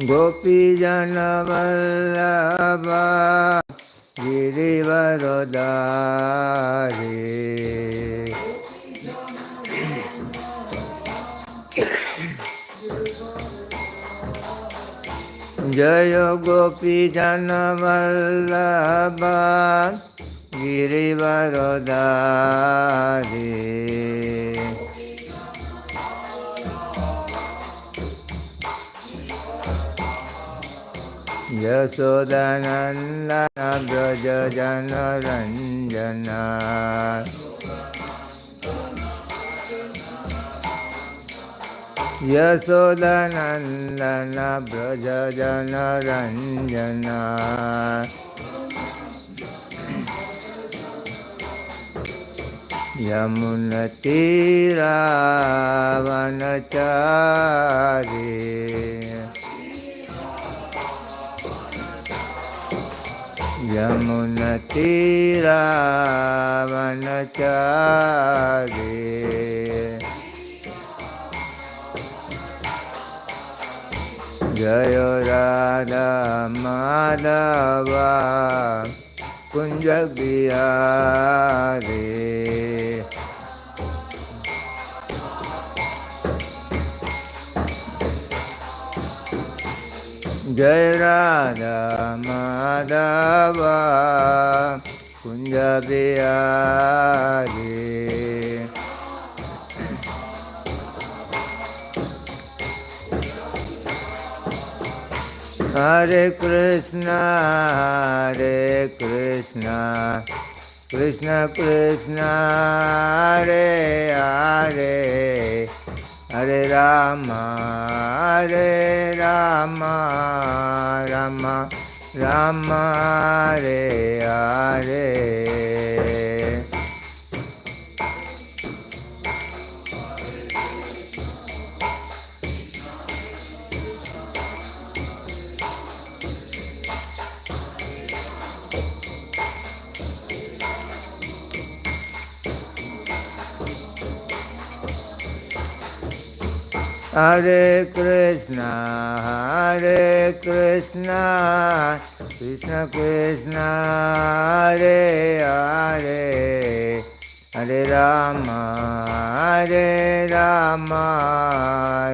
Gopijana-vallabha Girivarodhari Jaya Gopijana-vallabha Girivarodhari Yasodanandana Brajajana Ranjana Yasodanandana Brajajana Ranjana Yamunatira Vanachari Yamunatira Vanachari Jaya Radha Madhava Kunja Bihari Jai Radha Madhava Kunja Bihari Hare Krishna Krishna Krishna Hare Hare Hare Rama Rama Rama Hare Hare Hare Krishna Krishna Krishna Hare Hare Hare Rama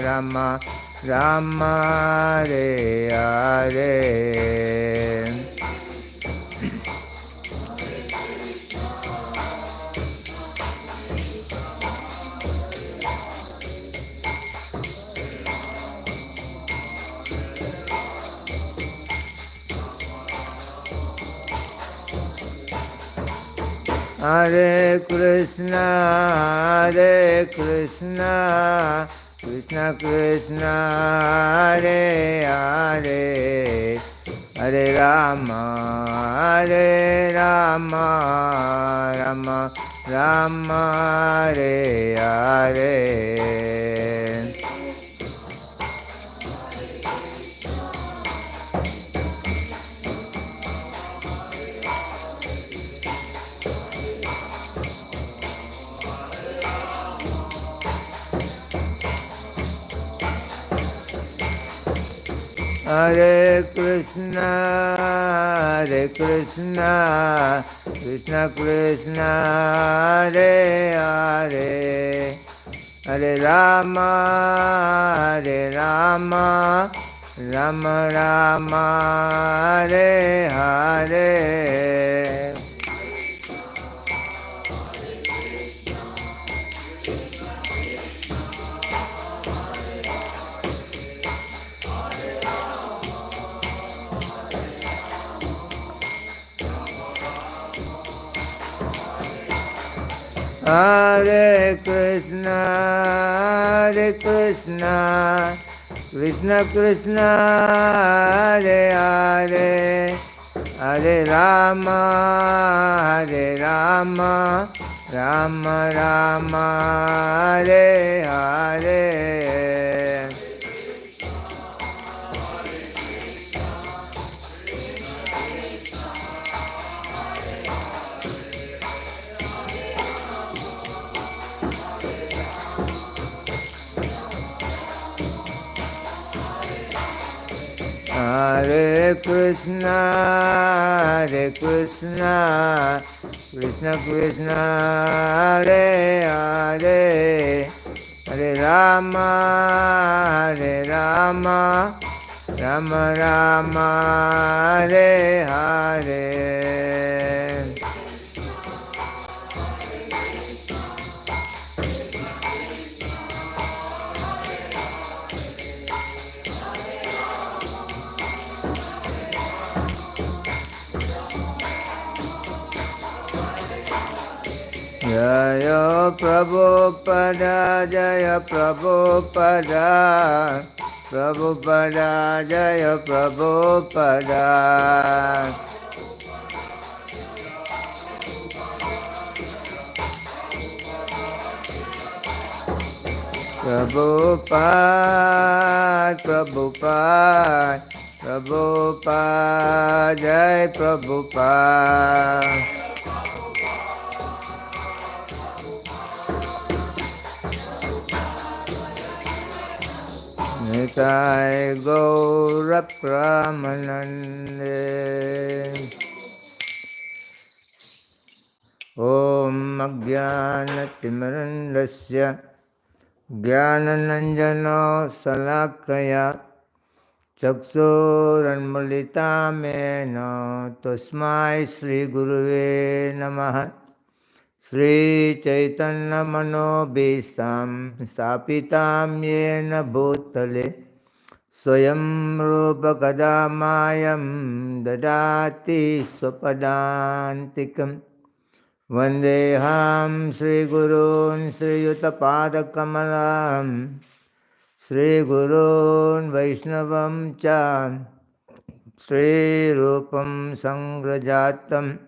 Rama Rama Hare Hare Hare Krishna Krishna Krishna Hare Hare Hare Rama Rama Rama Hare Hare Hare Krishna Krishna Krishna Hare Hare Hare Rama Rama Rama Hare Hare Hare Krishna Krishna Krishna Hare Hare Hare Rama Rama Rama Hare Hare Hare Krishna, Hare Krishna, Krishna Krishna, Hare Hare, Hare Rama, Hare Rama, Rama Rama, Hare Hare. Jaya Prabhupada, Jaya Prabhupada, Prabhupada, Jaya Prabhupada. Prabhupada, Prabhupada, Prabhupada, Jai Prabhupada. Nitai Gaura Pramanande. Om Ajnana Timirandasya Jnananjana Salakaya Chaksuranmalitamena Tasmai Sri Guruve Namaha. Sri Chaitanya Manobhistam Stapitam Yena Bhutale Swayam Rupa Kadamayam Dadati Swapadantikam Vandeham Sri Gurun Sri Yutapadakkamalam Sri Gurun Vaishnavam Cha Sri Rupam Sangrajatam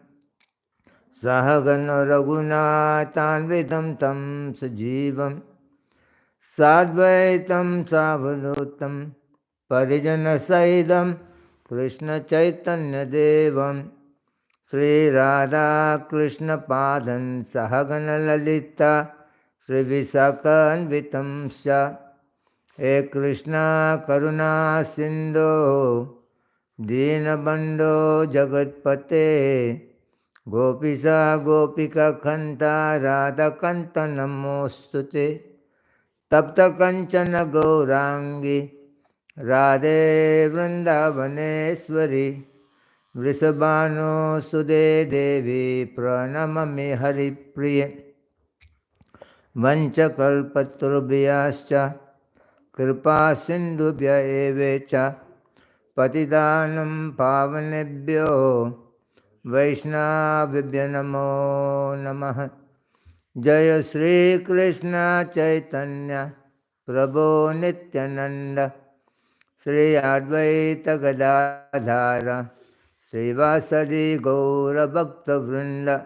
Sahagana Raghunatanvidam tam sajivam Sadvaitam Savadutam Parijana Saidam Krishna Chaitanya Devam Sri Radha Krishna Padan Sahagana Lalita Sri Visakanvitam Sha He Krishna Karuna Sindhu Dinabandho Jagatpate Gopisa Gopika Kanta Radha Kanta Namostute Tapta Kanchana Gaurangi Radhe Vrindavaneshwari Vrisabhano Sude Devi Pranamami Haripriya Vanchakalpatrubhyascha Kripa Sindhubhya evecha Patidanam Pavanebhyo Vaishnavibhya Namo Namaha. Jaya Sri Krishna Chaitanya Prabhu Nityananda Sri Advaita Gadadhara Sri Vasadi Gaura Bhakta Vrinda.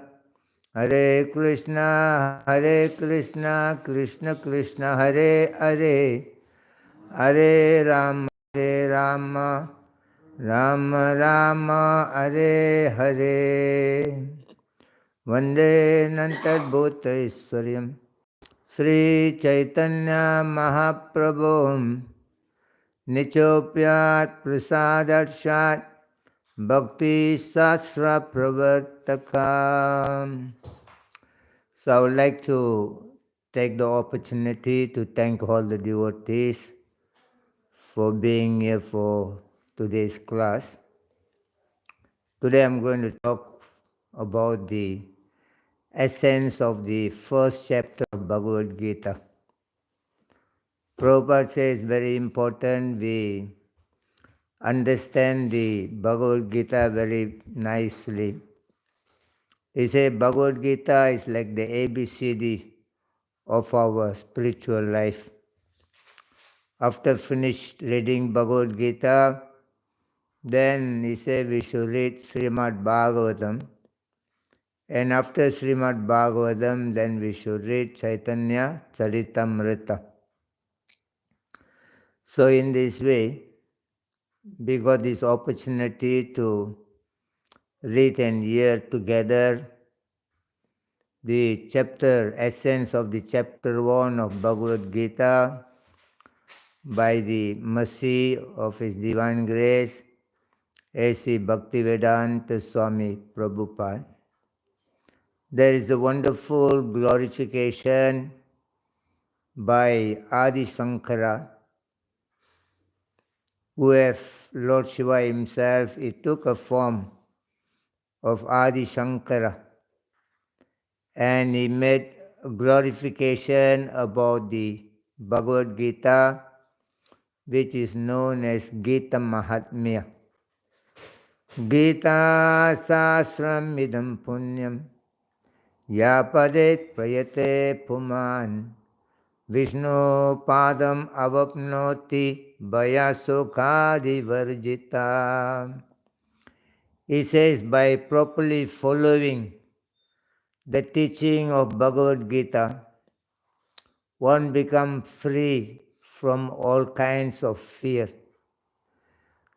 Hare Krishna, Krishna Krishna, Hare Hare, Hare Rama, Rama Rama, Hare Hare. Vande Nantarbhutaiswaryam Sri Chaitanya Mahaprabhum Nichopyat Prasadarshat Bhakti Sasra Pravartakam. So I would like to take the opportunity to thank all the devotees for being here for today's class. Today I'm going to talk about the essence of the first chapter of Bhagavad Gita. Prabhupada says very important we understand the Bhagavad Gita very nicely. He said Bhagavad Gita is like the ABCD of our spiritual life. After finished reading Bhagavad Gita, then he said we should read Srimad Bhagavatam. And after Srimad Bhagavatam, then we should read Chaitanya Charitamrita. So in this way, we got this opportunity to read and hear together the chapter, essence of the chapter 1 of Bhagavad Gita, by the mercy of His Divine Grace, A.C. Bhaktivedanta Swami Prabhupada. There is a wonderful glorification by Adi Sankara, who have Lord Shiva himself, he took a form of Adi Shankara and he made a glorification about the Bhagavad Gita, which is known as Gita Mahatmya. Gita Sasram Idam Punyam Yapadet Prayate Puman Vishnu Padam Avapnoti Bhayasukadi Varjita. He says, by properly following the teaching of Bhagavad Gita, one becomes free from all kinds of fear.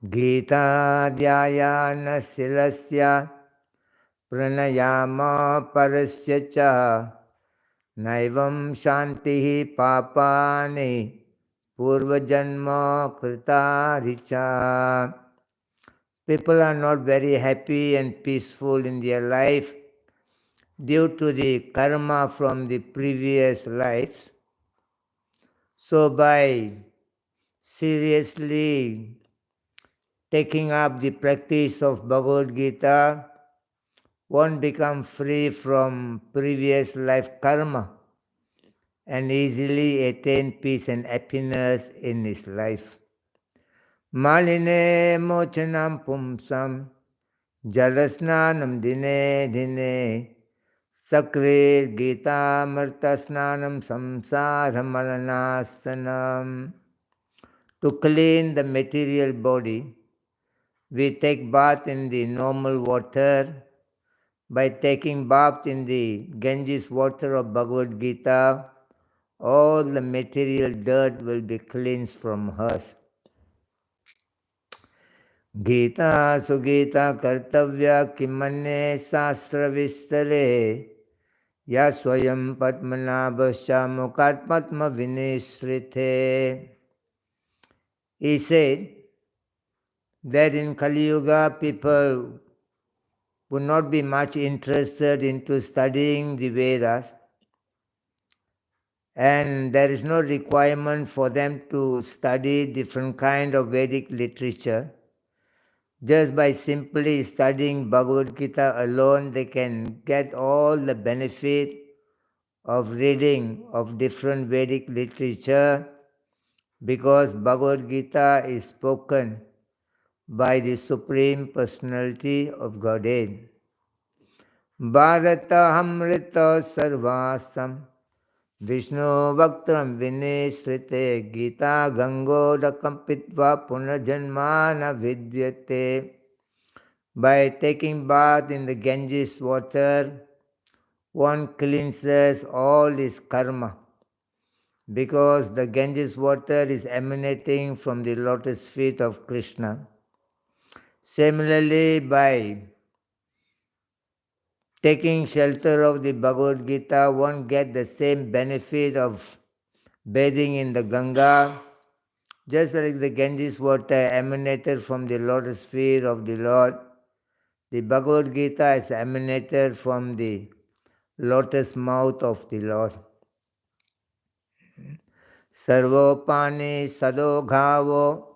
Gita dhyayana silasya pranayama parasya cha naivam shantihi papani purvajanma kritaricha. People are not very happy and peaceful in their life due to the karma from the previous lives. So by seriously taking up the practice of Bhagavad Gita, one becomes free from previous life karma and easily attain peace and happiness in his life. Maline mochanam pumsam jalasnanam dine dine Sakrir Gita Martasnanam Samsara Malanasanam. To clean the material body, we take bath in the normal water. By taking bath in the Ganges water of Bhagavad Gita, all the material dirt will be cleansed from us. Gita Sugita Kartavya Kimane Sastra Vistare Ya Swayam Padmanabhascha Mukat Padma Vinisrite. He said that in Kali Yuga people would not be much interested into studying the Vedas, and there is no requirement for them to study different kind of Vedic literature. Just by simply studying Bhagavad Gita alone, they can get all the benefit of reading of different Vedic literature, because Bhagavad Gita is spoken by the Supreme Personality of Godhead. Bharata Hamrita Sarvasam Vishnu Bhaktram Vinesrite Gita Gangodakam Pitva Punajanmana Vidyate. By taking bath in the Ganges water, one cleanses all his karma, because the Ganges water is emanating from the lotus feet of Krishna. Similarly, by taking shelter of the Bhagavad Gita, one gets the same benefit of bathing in the Ganga, just like the Ganges water emanated from the lotus feet of the Lord. The Bhagavad Gita is emanated from the lotus mouth of the Lord. Sarvopani Sadoghavo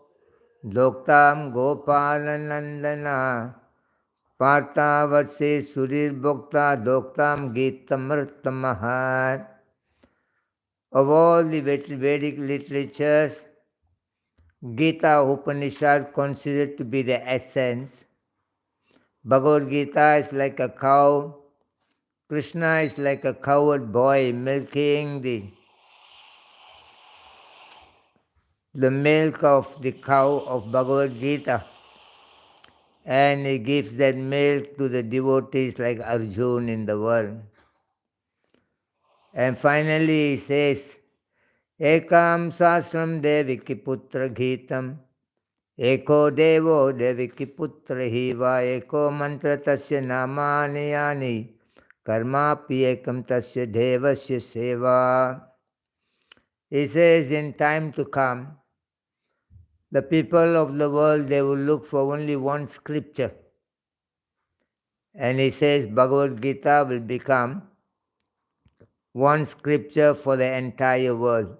Doktam Gopalanandana Partha Vatse Surir Bhokta Doktam Gitamrtamahat. Of all the Vedic literatures, Gita Upanishad considered to be the essence. Bhagavad Gita is like a cow. Krishna is like a cowherd boy milking the milk of the cow of Bhagavad Gita, and he gives that milk to the devotees like Arjuna in the world. And finally he says, Ekam Sastram Deviki Putra Gitam Eko Devo Deviki Putra Hiva Eko Mantra Tasya Namani Yani Karma Pi Ekam Tasya Devasya Seva. He says, in time to come, The people of the world, they will look for only one scripture. And he says Bhagavad Gita will become one scripture for the entire world.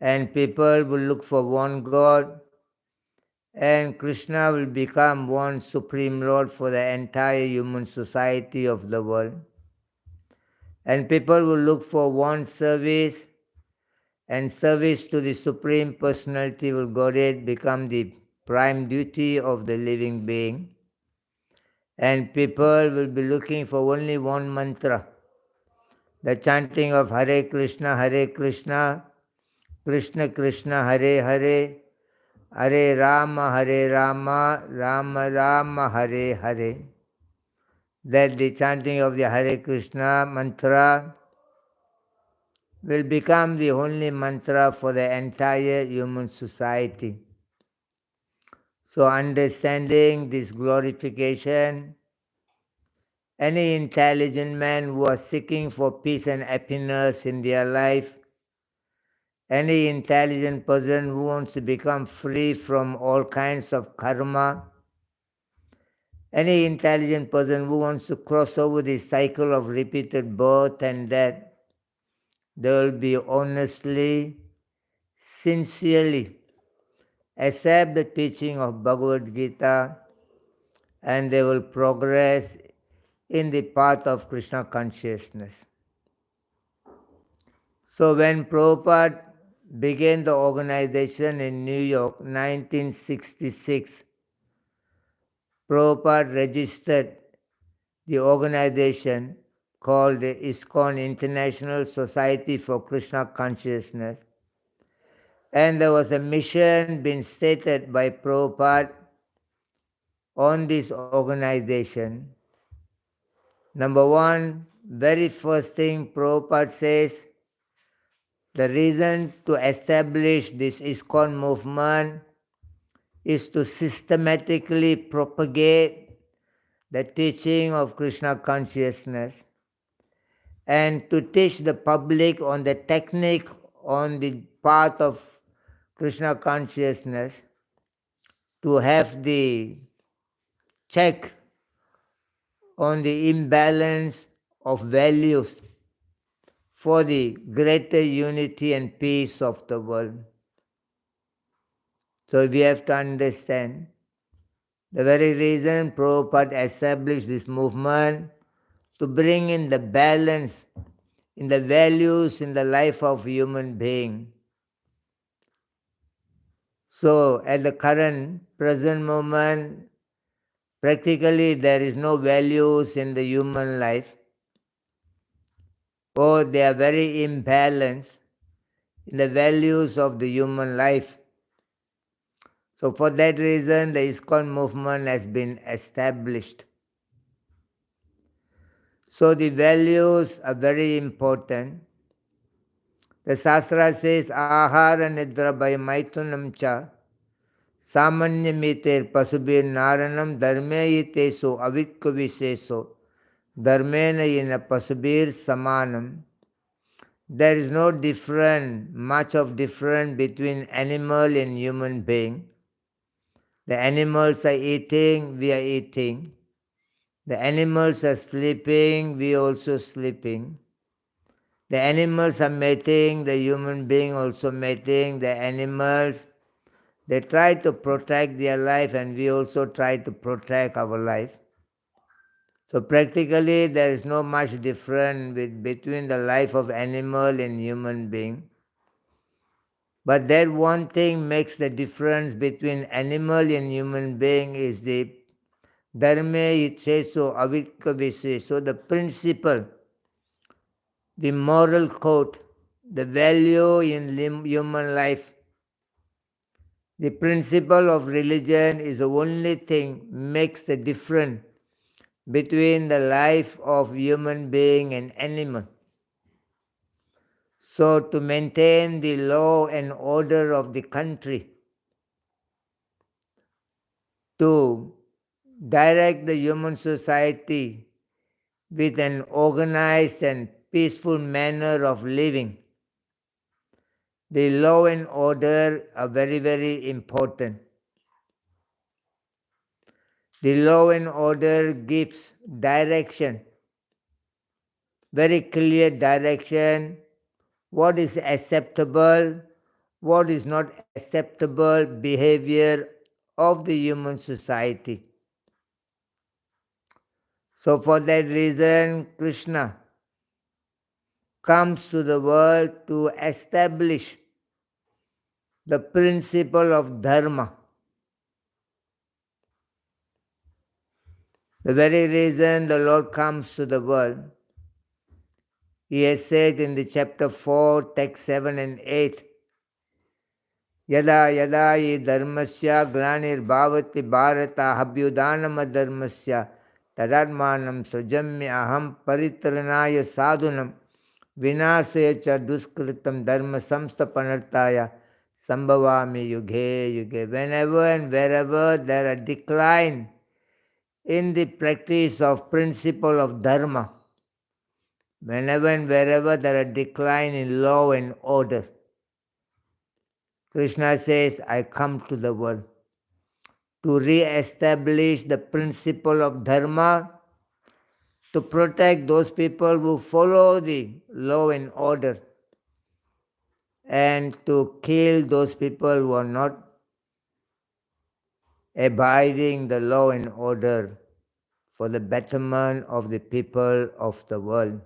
And people will look for one God, and Krishna will become one Supreme Lord for the entire human society of the world. And people will look for one service, and service to the Supreme Personality of Godhead become the prime duty of the living being. And people will be looking for only one mantra, the chanting of Hare Krishna, Krishna Krishna, Hare Hare, Hare Rama, Rama Rama, Hare Hare. That the chanting of the Hare Krishna mantra will become the only mantra for the entire human society. So understanding this glorification, any intelligent man who are seeking for peace and happiness in their life, any intelligent person who wants to become free from all kinds of karma, any intelligent person who wants to cross over the cycle of repeated birth and death, they will be honestly, sincerely accept the teaching of Bhagavad Gita, and they will progress in the path of Krishna consciousness. So when Prabhupada began the organization in New York, 1966, Prabhupada registered the organization called the ISKCON, International Society for Krishna Consciousness. And there was a mission being stated by Prabhupada on this organization. Number one, very first thing Prabhupada says, the reason to establish this ISKCON movement is to systematically propagate the teaching of Krishna consciousness and to teach the public on the technique on the path of Krishna consciousness, to have the check on the imbalance of values for the greater unity and peace of the world. So we have to understand the very reason Prabhupada established this movement, to bring in the balance in the values in the life of human being. So at the present moment, practically there is no values in the human life, or they are very imbalanced in the values of the human life. So for that reason, the ISKCON movement has been established. So the values are very important. The Shastra says, Ahara Nidra Bhayamaitunam cha Samanya Mitir Pasubir Naranam Dharme Yiteso Avikkaviseso Dharmena Yina Pasubir Samanam. There is no much of difference between animal and human being. The animals are eating, we are eating. The animals are sleeping, we are also sleeping. The animals are mating, the human being also mating. The animals, they try to protect their life, and we also try to protect our life. So practically there is no much difference between the life of animal and human being. But that one thing makes the difference between animal and human being is the dharme itseso avikkavise. So the principle, the moral code, the value in human life, the principle of religion is the only thing makes the difference between the life of human being and animal. So to maintain the law and order of the country, to direct the human society with an organized and peaceful manner of living, the law and order are very, very important. The law and order gives direction, very clear direction, what is acceptable, what is not acceptable behavior of the human society. So for that reason, Krishna comes to the world to establish the principle of dharma. The very reason the Lord comes to the world, He has said in the chapter 4, text 7 and 8, Yada yada ye dharmasya glanir bhavati bharata habhyudanam dharmasya tadatmanam srajamya aham paritranaya sadhunam vinasaya cha duskritam dharma samstapanartaya sambhavami yuge yuge. Whenever and wherever there are decline in the practice of principle of dharma, whenever and wherever there are decline in law and order, Krishna says, I come to the world to re-establish the principle of dharma, to protect those people who follow the law and order, and to kill those people who are not abiding the law and order for the betterment of the people of the world.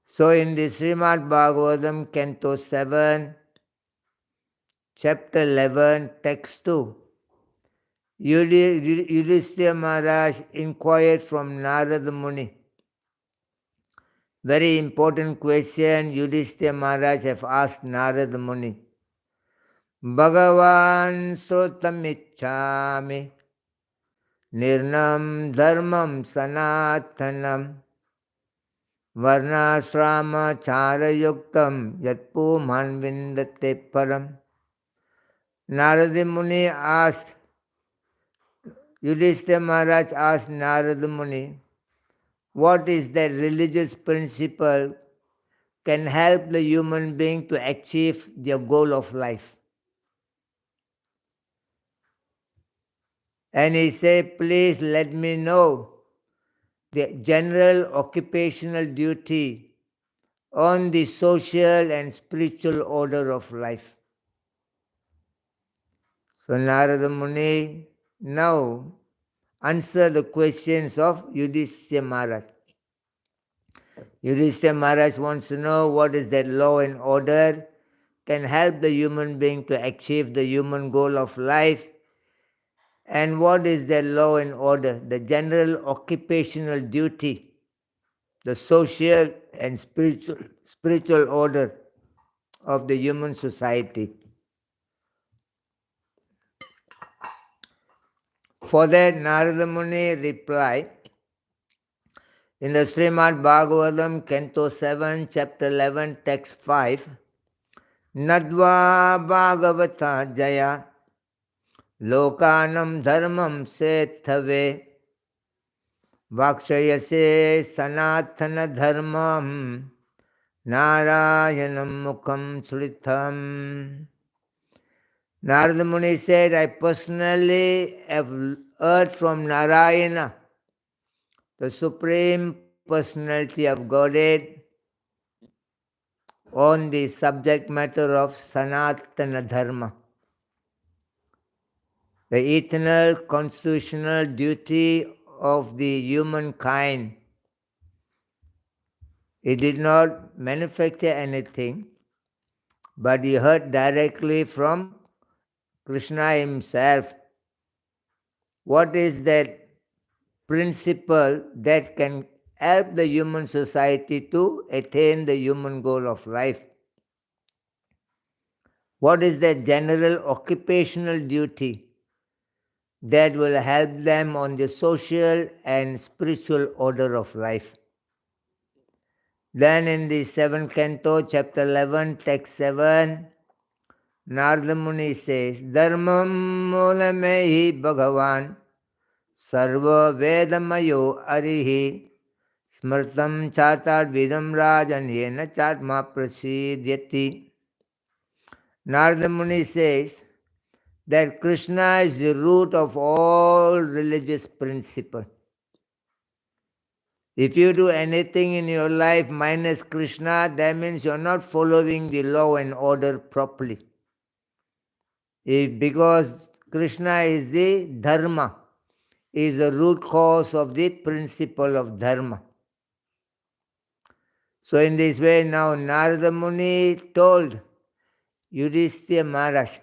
So in the Srimad Bhagavatam, Canto 7, Chapter 11, Text 2, Yudhishthira Maharaj inquired from Narada Muni. Very important question Yudhishthira Maharaj have asked Narada Muni. Bhagavan srotamichhami nirnam dharmam sanatanam varnasrama charayuktam yatpu manvindate param. Narada Muni asked, Yudhishthira Maharaj asked Narada Muni, what is that religious principle can help the human being to achieve their goal of life? And he said, please let me know the general occupational duty on the social and spiritual order of life. So Narada Muni now answer the questions of Yudhishthira Maharaj. Yudhishthira Maharaj wants to know what is that law and order can help the human being to achieve the human goal of life, and what is that law and order, the general occupational duty, the social and spiritual order of the human society. For that, Narada Muni replied in the Srimad Bhagavatam, Canto 7, Chapter 11, Text 5, Nadva Bhagavata Jaya Lokanam Dharmam Sethave Vakshayase Sanatana Dharmam Narayanam Mukham Sritam. Narada Muni said, I personally have heard from Narayana, the Supreme Personality of Godhead, on the subject matter of Sanatana Dharma, the eternal constitutional duty of the humankind. He did not manufacture anything, but he heard directly from Krishna himself what is that principle that can help the human society to attain the human goal of life. What is that general occupational duty that will help them on the social and spiritual order of life? Then in the 7th canto, chapter 11, text 7, Narada Muni says, Dharmam mulamehi bhagavan sarva vedamayo arihi Smrtam chatat vidam rajan yena chatma prasidyati. Narada Muni says that Krishna is the root of all religious principles. If you do anything in your life minus Krishna, that means you're not following the law and order properly. Because Krishna is the dharma, is the root cause of the principle of dharma. So in this way now Narada Muni told Yudhishthira Maharaj,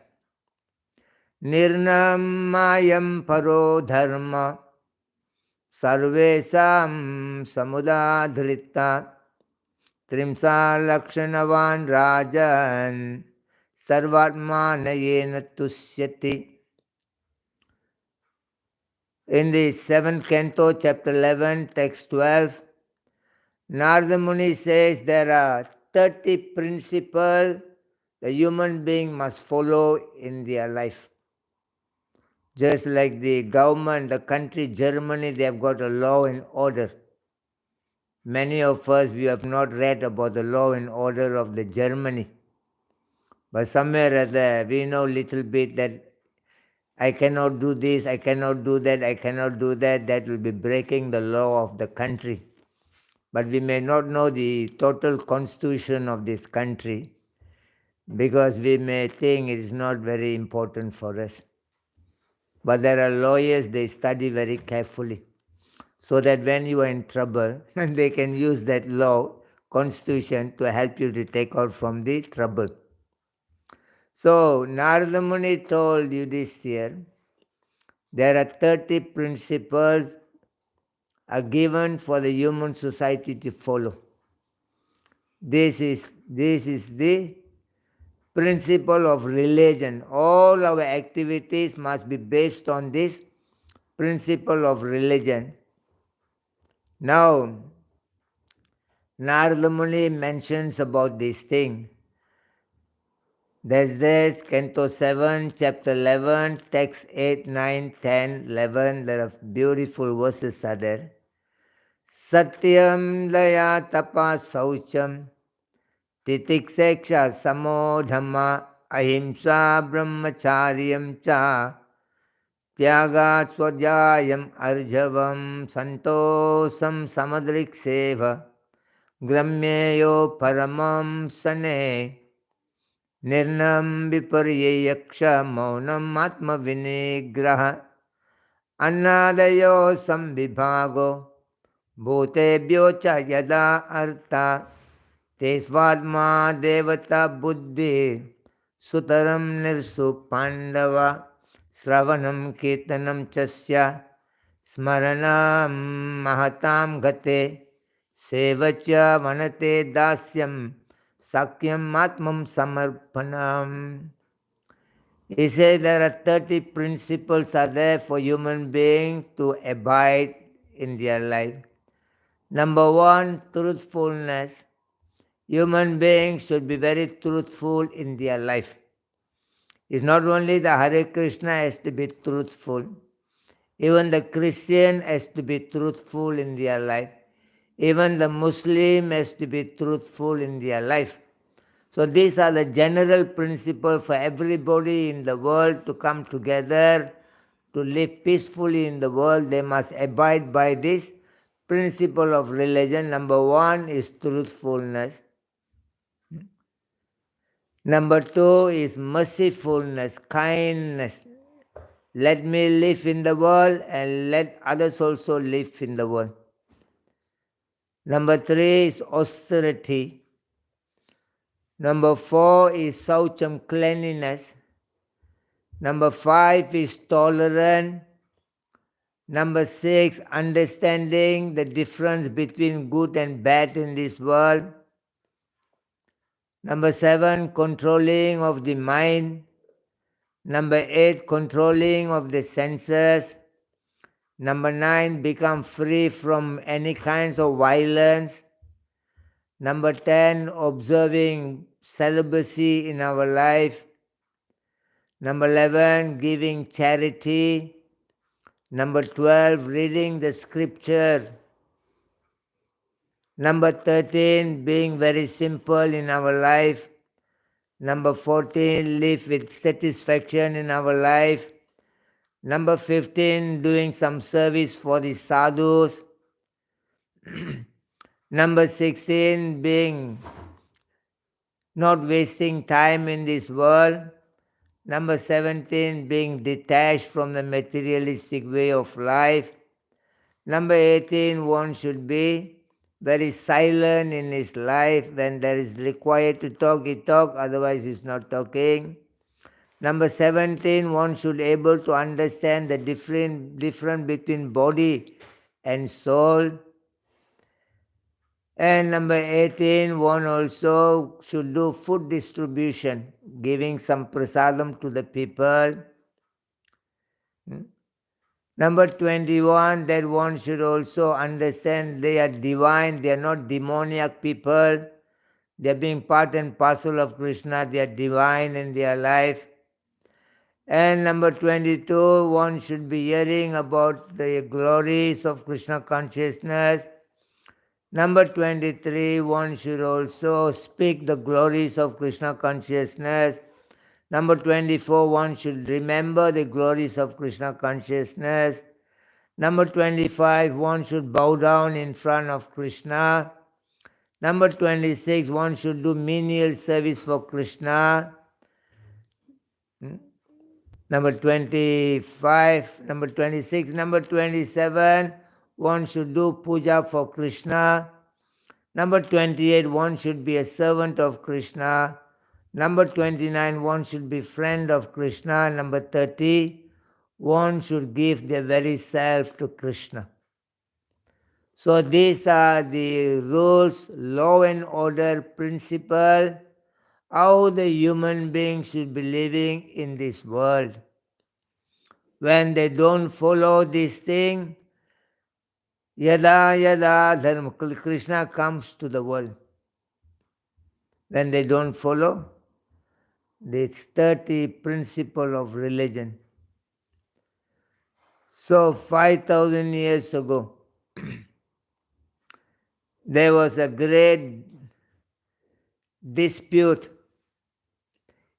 Nirnamayam paro dharma sarvesam samudadhrita trimsa lakshanavan rajan sarvatmanayena tusyati. In the 7th canto, chapter 11, text 12, Narada Muni says there are 30 principles the human being must follow in their life. Just like the government, the country Germany, they have got a law and order. Many of us, we have not read about the law and order of the Germany. But somewhere or other, we know little bit that I cannot do this, I cannot do that, I cannot do that. That will be breaking the law of the country. But we may not know the total constitution of this country because we may think it is not very important for us. But there are lawyers, they study very carefully so that when you are in trouble, they can use that law, constitution, to help you to take out from the trouble. So Narada Muni told Yudhishthira, there are 30 principles are given for the human society to follow. This is the principle of religion. All our activities must be based on this principle of religion. Now, Narada Muni mentions about this thing. There's this, Canto 7, Chapter 11, Text 8, 9, 10, 11. There are beautiful verses are there. Satyam daya tapa saucham titikseksha samo dhamma ahimsa brahmacharyam cha tyaga swadhyayam arjavam santosam samadrikseva gramyeyo paramam sane nirnam viparyayaksha maunam atma vinigraha annadayo samvibhago bhutebhyo cha yada artha tesvadma devata buddhi sutaram nirsu pandava sravanam kirtanam chasya smaranam mahatam gate sevacha vanate dasyam sakyam atmam samarpanam. He says there are 30 principles are there for human beings to abide in their life. Number 1, truthfulness. Human beings should be very truthful in their life. It's not only the Hare Krishna has to be truthful. Even the Christian has to be truthful in their life. Even the Muslim has to be truthful in their life. So these are the general principles for everybody in the world to come together, to live peacefully in the world. They must abide by this principle of religion. Number 1 is truthfulness. Number 2 is mercifulness, kindness. Let me live in the world and let others also live in the world. Number 3 is austerity. Number 4 is saucham, cleanliness. Number 5 is tolerance. Number 6, understanding the difference between good and bad in this world. Number 7, controlling of the mind. Number 8, controlling of the senses. Number 9, become free from any kinds of violence. Number 10, observing celibacy in our life. Number 11, giving charity. Number 12, reading the scripture. Number 13, being very simple in our life. Number 14, live with satisfaction in our life. Number 15, doing some service for the sadhus. Number 16, being not wasting time in this world. Number 17, being detached from the materialistic way of life. Number 18, one should be very silent in his life. When there is required to talk, he talk, otherwise he's not talking. Number 17, one should be able to understand the difference between body and soul. And number 18, one also should do food distribution, giving some prasadam to the people. Number 21, that one should also understand they are divine, they are not demoniac people. They are being part and parcel of Krishna, they are divine in their life. And number 22, one should be hearing about the glories of Krishna consciousness. Number 23, one should also speak the glories of Krishna consciousness. Number 24, one should remember the glories of Krishna consciousness. Number 25, one should bow down in front of Krishna. Number 26, one should do menial service for Krishna. Number 25, number 26, number 27, one should do puja for Krishna. Number 28, one should be a servant of Krishna. Number 29, one should be friend of Krishna. Number 30, one should give their very self to Krishna. So these are the rules, law and order, principle, how the human being should be living in this world. When they don't follow this thing, yada yada dharma, Krishna comes to the world. When they don't follow this 30 principle of religion. So 5,000 years ago, there was a great dispute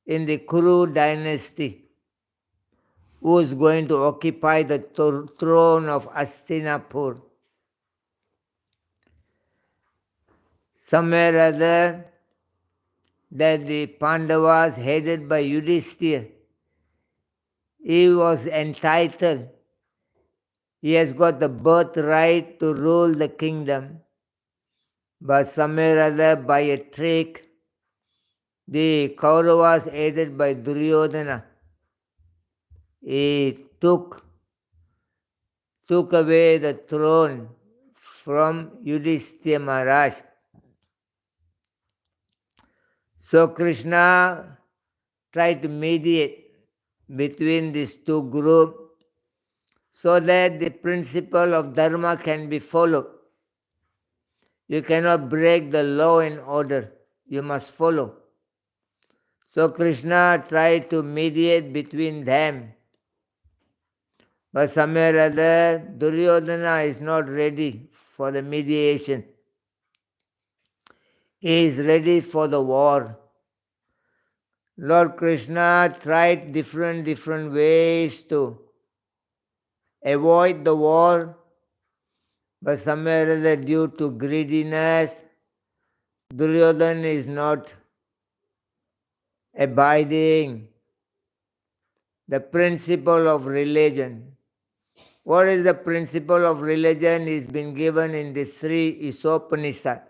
in the Kuru dynasty who is going to occupy the throne of Hastinapur. Somewhere or other, that the Pandavas headed by Yudhishthira, he was entitled, he has got the birthright to rule the kingdom. But somewhere or other, by a trick, the Kauravas aided by Duryodhana, he took away the throne from Yudhishthira Maharaj. So Krishna tried to mediate between these two groups so that the principle of dharma can be followed. You cannot break the law and order. You must follow. So Krishna tried to mediate between them. But somewhere or other, Duryodhana is not ready for the mediation. He is ready for the war. Lord Krishna tried different ways to avoid the war, but somewhere or other, due to greediness, Duryodhana is not abiding the principle of religion. What is the principle of religion is been given in the Sri Isopanishad.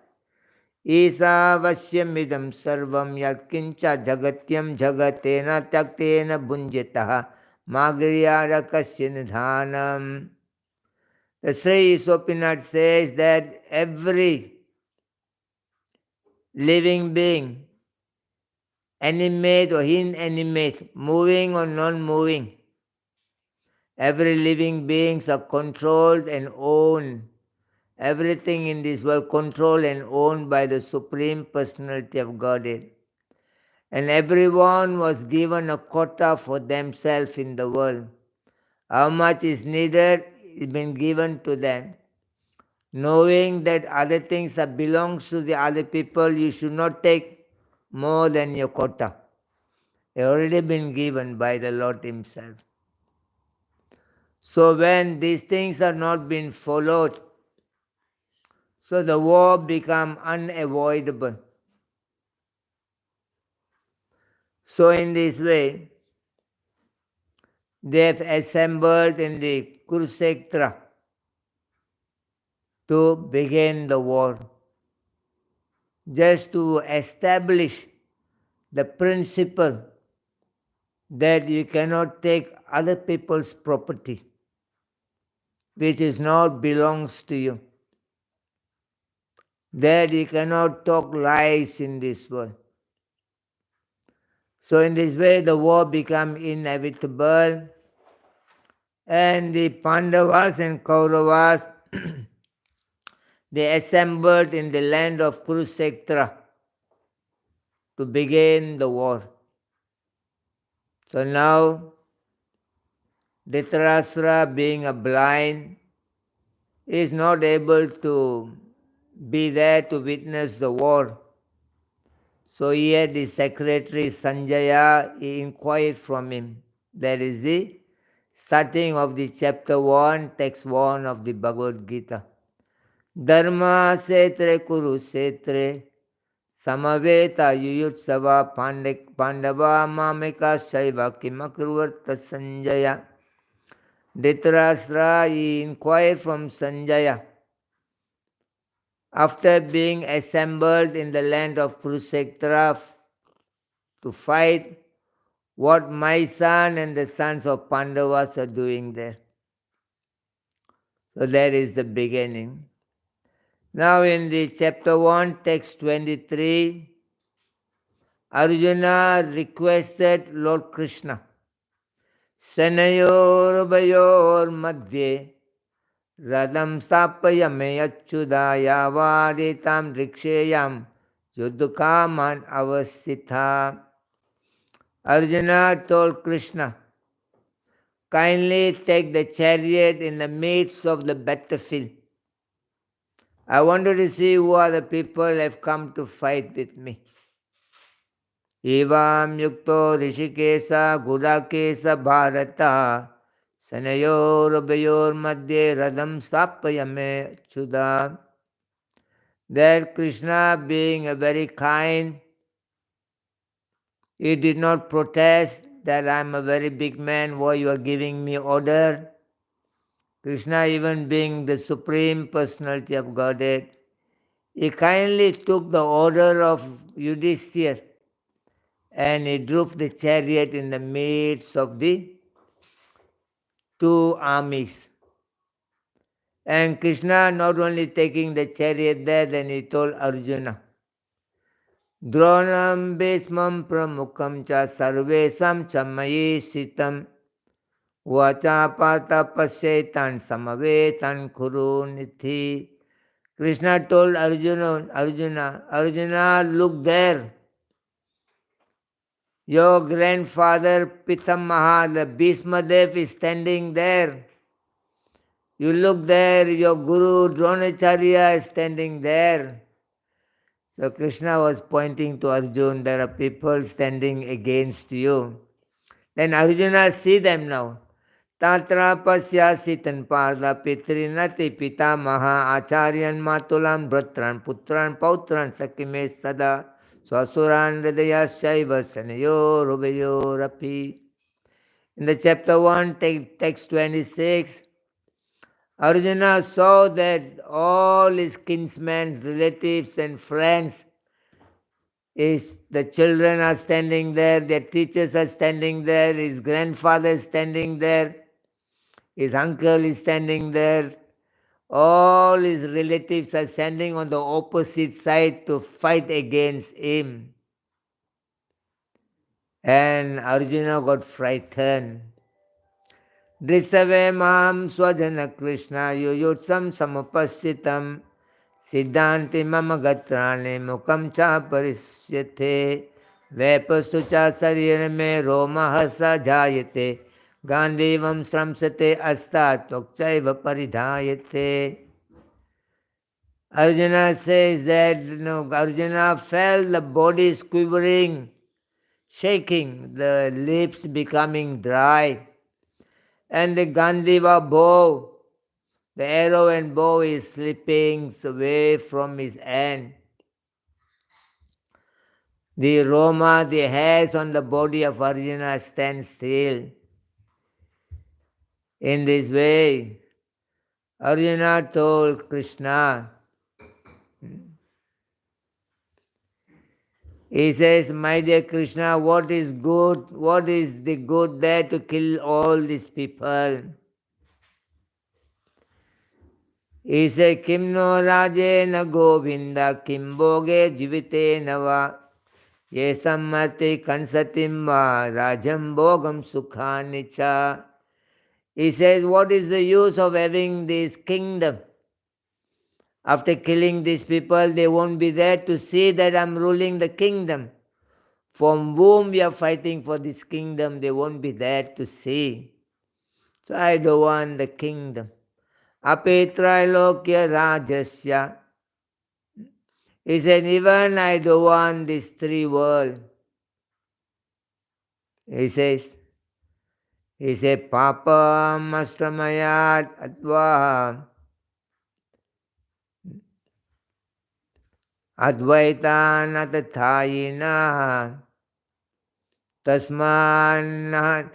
Isavasyamidam sarvam yatkincha jagatyam jagatena taktena bunjitaha magriyarakasya nidhanam. The Sri Isopanishad says that every living being, animate or inanimate, moving or non-moving, every living beings are controlled and owned. Everything in this world controlled and owned by the Supreme Personality of Godhead. And everyone was given a quota for themselves in the world. How much is needed is been given to them. Knowing that other things that belongs to the other people, you should not take more than your quota. They already been given by the Lord Himself. So when these things are not being followed, so the war become unavoidable. So in this way, they have assembled in the Kurukshetra to begin the war, just to establish the principle that you cannot take other people's property, which is not belongs to you, that you cannot talk lies in this world. So in this way, the war become inevitable, and the Pandavas and Kauravas they assembled in the land of Kurukshetra to begin the war. So now, Dhritarashtra, being a blind, is not able to be there to witness the war. So he had the secretary Sanjaya, he inquired from him. That is the starting of the chapter 1, text 1 of the Bhagavad Gita. Dharma setre Kurukshetre samaveta yuyutsava pandava mameka shaiva kimakurvarta Sanjaya. Dhritarashtra, he inquired from Sanjaya, after being assembled in the land of Kurukshetra to fight, what my son and the sons of Pandavas are doing there. So that is the beginning. Now in the chapter 1, text 23, Arjuna requested Lord Krishna, Senayor Bayor Madhye Radam Stapayame Achudaya Vaditam Driksheyam Yuddhukaman Avasitha. Arjuna told Krishna, kindly take the chariot in the midst of the battlefield. I wanted to see who are the people who have come to fight with me. Evam yukto rishikesa gudakesa bharata sanayor ubayor madhye radam stapayame chuda. That Krishna, being a very kind, he did not protest that I am a very big man, why you are giving me order. Krishna, even being the Supreme Personality of Godhead, he kindly took the order of Yudhishthira and he drove the chariot in the midst of the two armies. And Krishna not only taking the chariot there, then he told Arjuna, Dronam Bhishmam Pramukam cha Sarvesam Chamayi Sitam Vacha Pata Pasyetan Samavetan Kurunithi. Krishna told Arjuna, look there. Your grandfather Pitamaha, the Bhishmadev, is standing there. You look there, your Guru Dronacharya is standing there. So Krishna was pointing to Arjuna, there are people standing against you. Then Arjuna see them now. Tatra pasyasitan parda pitrinati pitamaha acharyan matulam bratran putran pautran sakime sada swasuran hridaya shaiva sanayo rubayo rapi. In the chapter 1, text 26, Arjuna saw that all his kinsmen, relatives and friends, the children are standing there, their teachers are standing there, his grandfather is standing there, his uncle is standing there, all his relatives are standing on the opposite side to fight against him. And Arjuna got frightened. Drisave mam swajana Krishna yuyutsam samapaschitam siddhanti mama gatrane mukam cha parisyate vepastu cha sarira me roma hasa jayate gandivam sramsate asta tokchaiva paridhayate. Arjuna says that Arjuna felt the body quivering, shaking, the lips becoming dry, and the Gandiva bow, the arrow and bow is slipping away from his hand. The Roma, the hairs on the body of Arjuna stand still. In this way, Arjuna told Krishna, he says, my dear Krishna, what is good? What is the good there to kill all these people? He said, Kim no raje na govinda, kim bhoge jivite nava, ye sammati kansatim va, rajam bhogam sukhanicha. He says, what is the use of having this kingdom? After killing these people, they won't be there to see that I'm ruling the kingdom. From whom we are fighting for this kingdom, they won't be there to see. So I don't want the kingdom. Apetrailokya rajasya. He said, even I don't want these three worlds. He says, Papam astramayat atva advaita natathayina tasmanaha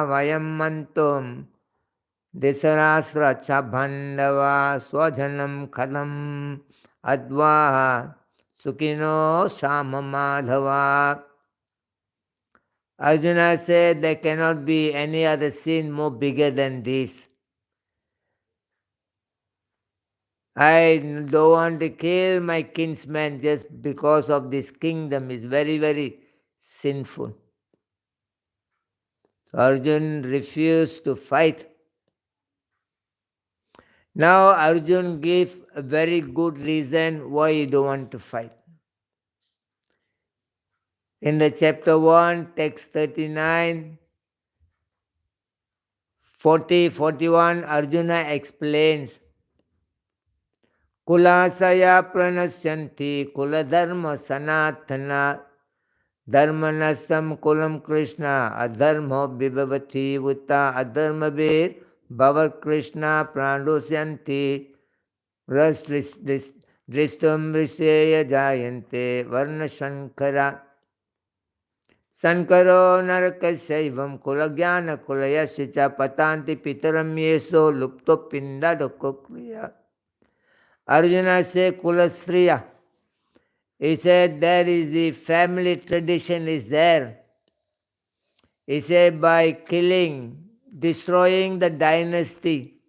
vayam mantum disarasra chabhandava swajanam khalam adva sukino shamamadhava. Arjuna said there cannot be any other sin more bigger than this. I don't want to kill my kinsman just because of this kingdom. Is very, very sinful. So Arjun refused to fight. Now Arjun gave a very good reason why you don't want to fight. In the chapter 1, text 39, 40, 41, Arjuna explains, Kulasaya pranasyanti kula dharma sanatana dharmanastam kulam Krishna adharma vibhavati vutta adharma vir bhavat Krishna pranusyanti dristum visheya jayante varna shankara sankaro narakasaivam kula jnana kula yasya patanti pitaram yeso lupto pinda dokokriya. Arjuna said, Kulasriya. He said, there is the family tradition is there. He said, by killing, destroying the dynasty,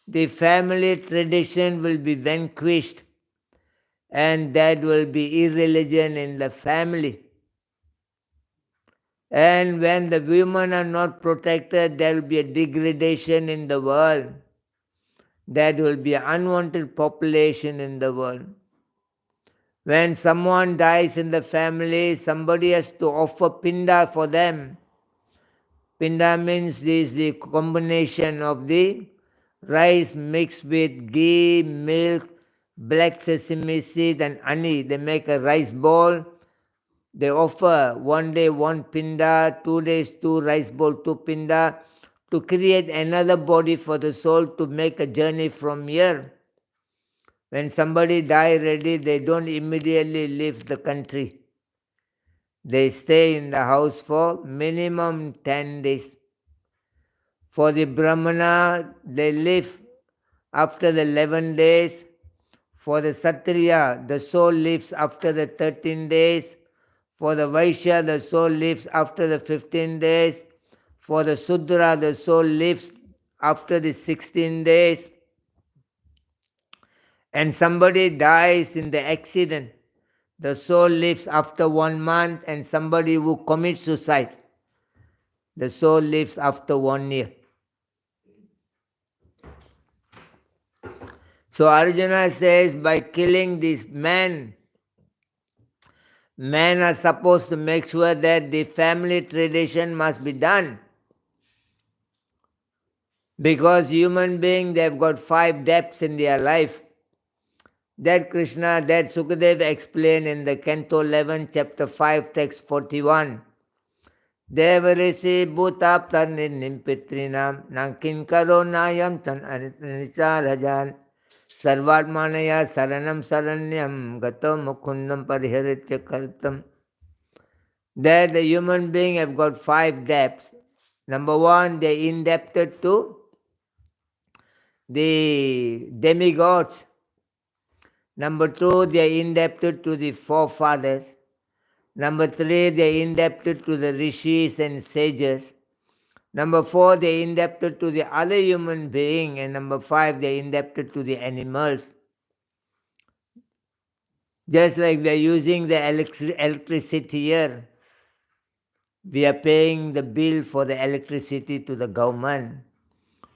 the family tradition will be vanquished, and that will be irreligion in the family. And when the women are not protected, there will be a degradation in the world. There will be an unwanted population in the world. When someone dies in the family, somebody has to offer pinda for them. Pinda means this the combination of the rice mixed with ghee, milk, black sesame seed and honey. They make a rice ball. They offer one day one pinda, 2 days 2 rice ball, 2 pinda, to create another body for the soul to make a journey from here. When somebody die ready, they don't immediately leave the country. They stay in the house for minimum 10 days. For the Brahmana, they live after the 11 days. For the Satriya, the soul lives after the 13 days. For the Vaishya, the soul lives after the 15 days. For the Sudra, the soul lives after the 16 days. And somebody dies in the accident, the soul lives after 1 month, and somebody who commits suicide, the soul lives after 1 year. So Arjuna says, by killing these men are supposed to make sure that the family tradition must be done. Because human being, they've got 5 depths in their life. That Sukadev explained in the Canto 11, chapter 5, text 41. Devarisi bhutaptan nimpitrinam nankin karonayam tan anicharajan sarvatmanaya saranam saranyam gato mukundam pariharitya kartam. That the human being have got 5 depths. Number 1, they are indebted to the demigods. Number 2, they are indebted to the forefathers. Number 3, they are indebted to the rishis and sages. Number 4, they are indebted to the other human being. And number 5, they are indebted to the animals. Just like we are using the electricity here, we are paying the bill for the electricity to the government.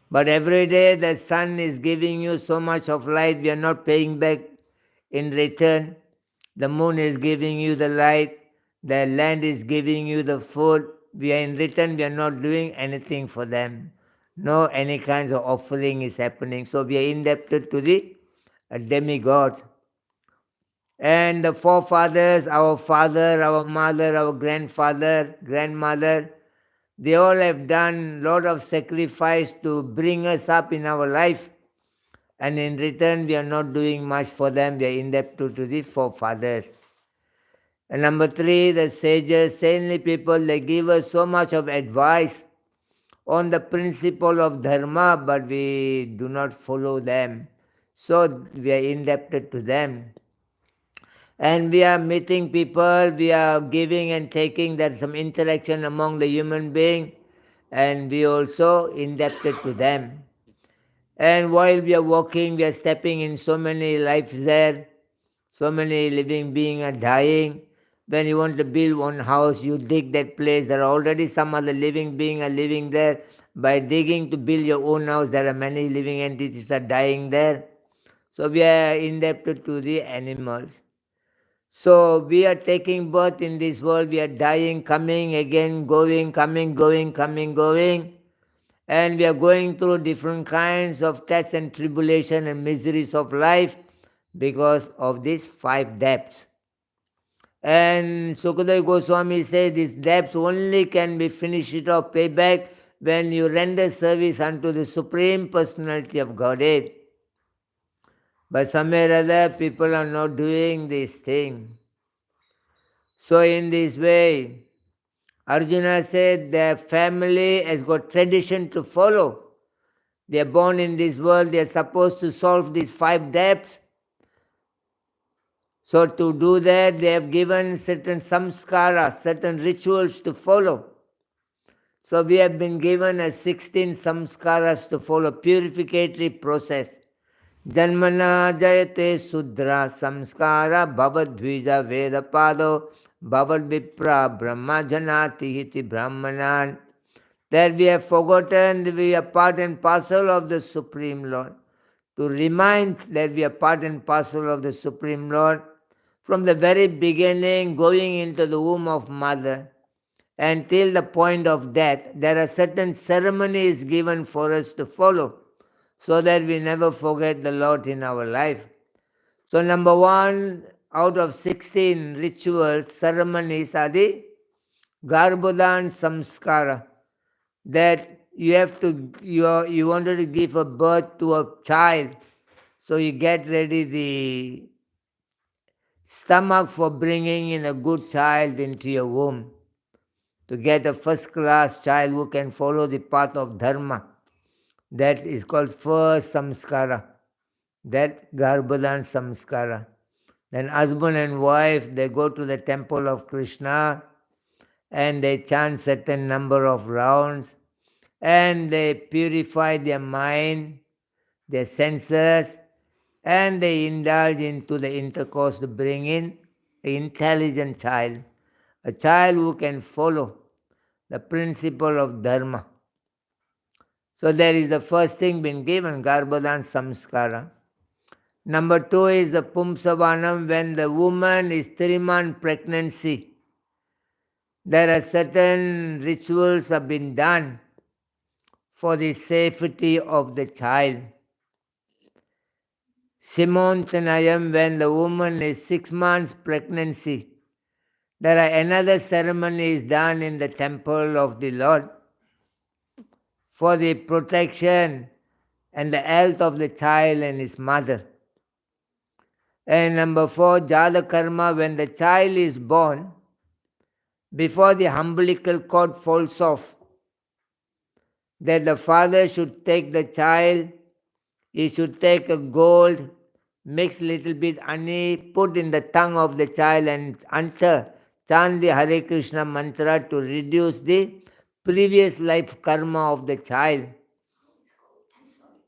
But every day the sun is giving you so much of light, we are not paying back in return. The moon is giving you the light, the land is giving you the food. We are in return, we are not doing anything for them. No any kinds of offering is happening. So we are indebted to the demigods. And the forefathers, our father, our mother, our grandfather, grandmother, they all have done a lot of sacrifice to bring us up in our life. And in return, we are not doing much for them. We are indebted to the forefathers. And number 3, the sages, saintly people, they give us so much of advice on the principle of dharma, but we do not follow them. So we are indebted to them. And we are meeting people, we are giving and taking, there's some interaction among the human being, and we also indebted to them. And while we are walking, we are stepping in so many lives there, so many living beings are dying. When you want to build one house, you dig that place, there are already some other living beings are living there. By digging to build your own house, there are many living entities are dying there. So we are indebted to the animals. So we are taking birth in this world, we are dying, coming, again, going, coming, going, coming, going. And we are going through different kinds of tests and tribulation and miseries of life because of these 5 depths. And Sukadeva Goswami says these depths only can be finished or paid back when you render service unto the Supreme Personality of Godhead. But somewhere or other, people are not doing this thing. So in this way, Arjuna said their family has got tradition to follow. They are born in this world, they are supposed to solve these 5 depths. So to do that, they have given certain samskaras, certain rituals to follow. So we have been given a 16 samskaras to follow, purificatory process. Janmana jayate sudra samskara bhavadvija vedapado bhavad vipra brahma janati hiti brahmanan. That we have forgotten that we are part and parcel of the Supreme Lord. To remind that we are part and parcel of the Supreme Lord, from the very beginning, going into the womb of mother, until the point of death, there are certain ceremonies given for us to follow, so that we never forget the Lord in our life. So number 1 out of 16 rituals, ceremonies are the Garbhodan Samskara. That you have to, you wanted to give a birth to a child, so you get ready the stomach for bringing in a good child into your womb, to get a first-class child who can follow the path of dharma. That is called first samskara, that Garbhodan samskara. Then husband and wife, they go to the temple of Krishna and they chant certain number of rounds and they purify their mind, their senses, and they indulge into the intercourse to bring in an intelligent child, a child who can follow the principle of dharma. So there is the first thing been given, Garbhodan Samskara. Number 2 is the Pumsavanam, when the woman is 3-month pregnancy. There are certain rituals have been done for the safety of the child. Simontanayam, when the woman is 6 months pregnancy, there are another ceremony is done in the temple of the Lord for the protection and the health of the child and his mother. And number 4, Jala Karma, when the child is born, before the umbilical cord falls off, that the father should take the child, he should take a gold, mix little bit honey, put in the tongue of the child and utter, chant the Hare Krishna mantra to reduce the previous life karma of the child. I'm sorry.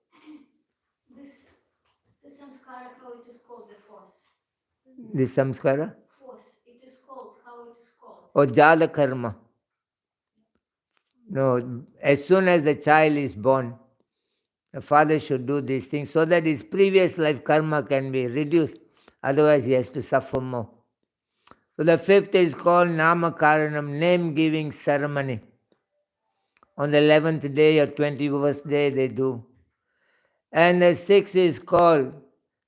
This samskara, how it is called, the force? The samskara? Force. It is called, how it is called? Or Jala Karma. No, as soon as the child is born, the father should do these things so that his previous life karma can be reduced. Otherwise, he has to suffer more. So the 5th is called Namakaranam, name-giving ceremony. On the 11th day or 21st day they do. And the 6th is called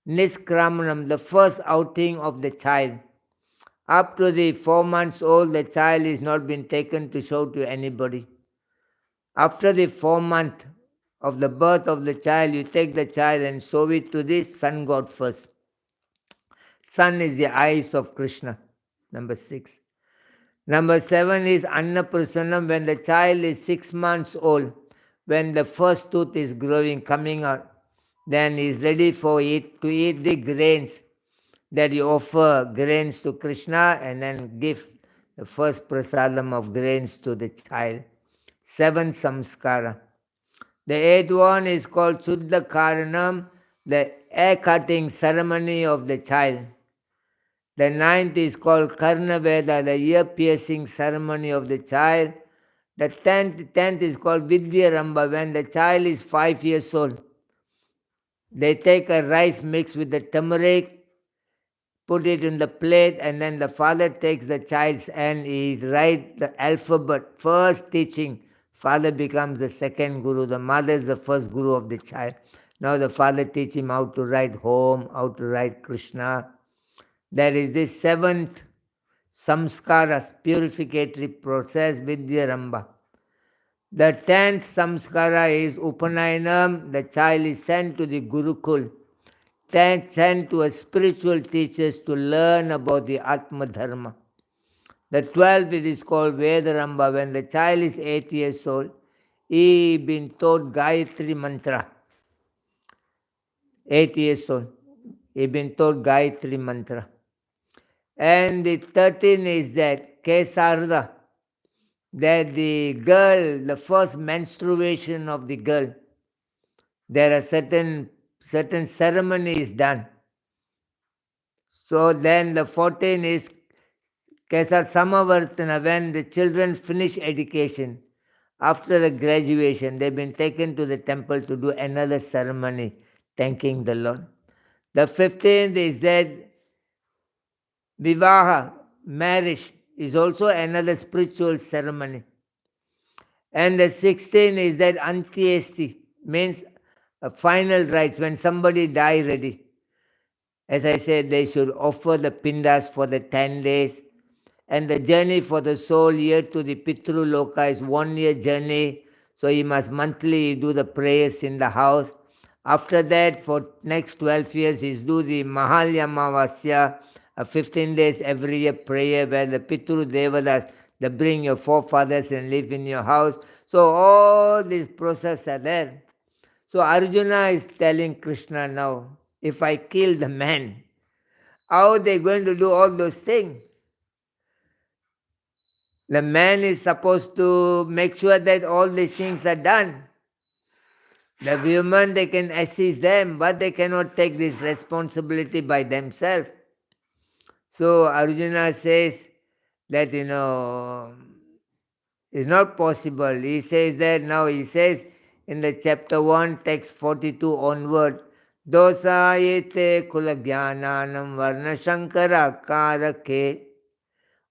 Niskramanam, the first outing of the child. Up to the 4 months old, the child is not been taken to show to anybody. After the 4 month of the birth of the child, you take the child and show it to the sun god first. Sun is the eyes of Krishna, number 6. Number 7 is Annaprasanam, when the child is 6 months old, when the first tooth is growing, coming out, then he is ready for it to eat the grains, that you offer grains to Krishna and then give the first prasadam of grains to the child. 7 samskara. The 8th one is called Suddha Karanam, the hair cutting ceremony of the child. The 9th is called Karna Veda, the ear piercing ceremony of the child. The 10th is called Vidya Ramba, when the child is 5 years old. They take a rice mixed with the turmeric, put it in the plate, and then the father takes the child's hand, he writes the alphabet, first teaching. Father becomes the second guru, the mother is the first guru of the child. Now the father teaches him how to write Home, how to write Krishna. There is this 7th samskara, purificatory process, Vidya Ramba. The 10th samskara is Upanayinam, the child is sent to the Gurukul, sent to a spiritual teachers to learn about the Atma Dharma. The 12th it is called Vedaramba, when the child is 8 years old, he been taught Gayatri Mantra. 8 years old, he been taught Gayatri Mantra. And the 13th is that Kesarda, that the girl, the first menstruation of the girl, there are certain ceremonies done. So then the 14th is Kesar Samavartana, when the children finish education. After the graduation, they've been taken to the temple to do another ceremony, thanking the Lord. The 15th is that Vivaha, marriage, is also another spiritual ceremony. And the 16th is that Antyesti, means final rites, when somebody die ready. As I said, they should offer the pindas for the 10 days. And the journey for the soul here to the Pitru Loka is 1 year journey. So he must monthly do the prayers in the house. After that, for next 12 years, he's do the Mahalyamavasya, 15 days every year prayer where the Pitru Devadas, they bring your forefathers and live in your house. So all these processes are there. So Arjuna is telling Krishna now, if I kill the man, how are they going to do all those things? The man is supposed to make sure that all these things are done. The women, they can assist them, but they cannot take this responsibility by themselves. So Arjuna says that, it's not possible. He says that now, he says in the chapter 1, text 42 onward, Dosa yete kula jnananam varna shankara karake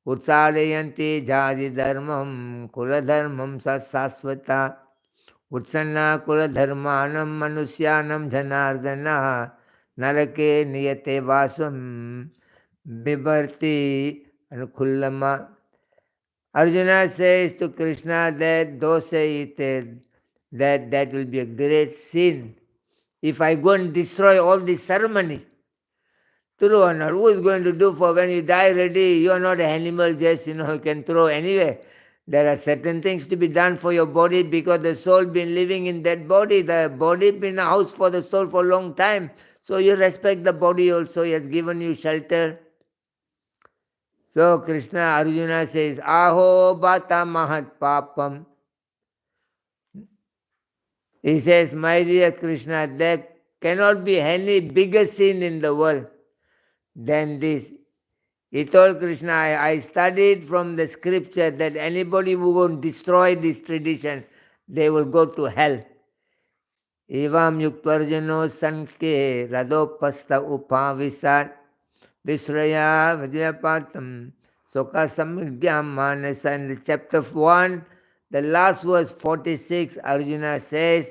Utsadayanti jadi dharmam kula dharmam sasvata Utsanna kula dharmanam manusyanam dhanardana narake niyate vasam bibarti anukullama. Arjuna says to Krishna that dosa eater, that will be a great sin. If I go and destroy all this ceremony, true or not, who is going to do for when you die ready? You are not an animal, just you can throw anywhere. There are certain things to be done for your body because the soul been living in that body. The body been a house for the soul for a long time. So you respect the body also. He has given you shelter. So Krishna, Arjuna says, Aho bata mahat papam. He says, my dear Krishna, there cannot be any bigger sin in the world than this. He told Krishna, I studied from the scripture that anybody who will destroy this tradition, they will go to hell. Evam yuktarjano sanke radopasta upavisat visraya vijayapatam soka samyam manasa. In chapter 1, the last verse 46, Arjuna says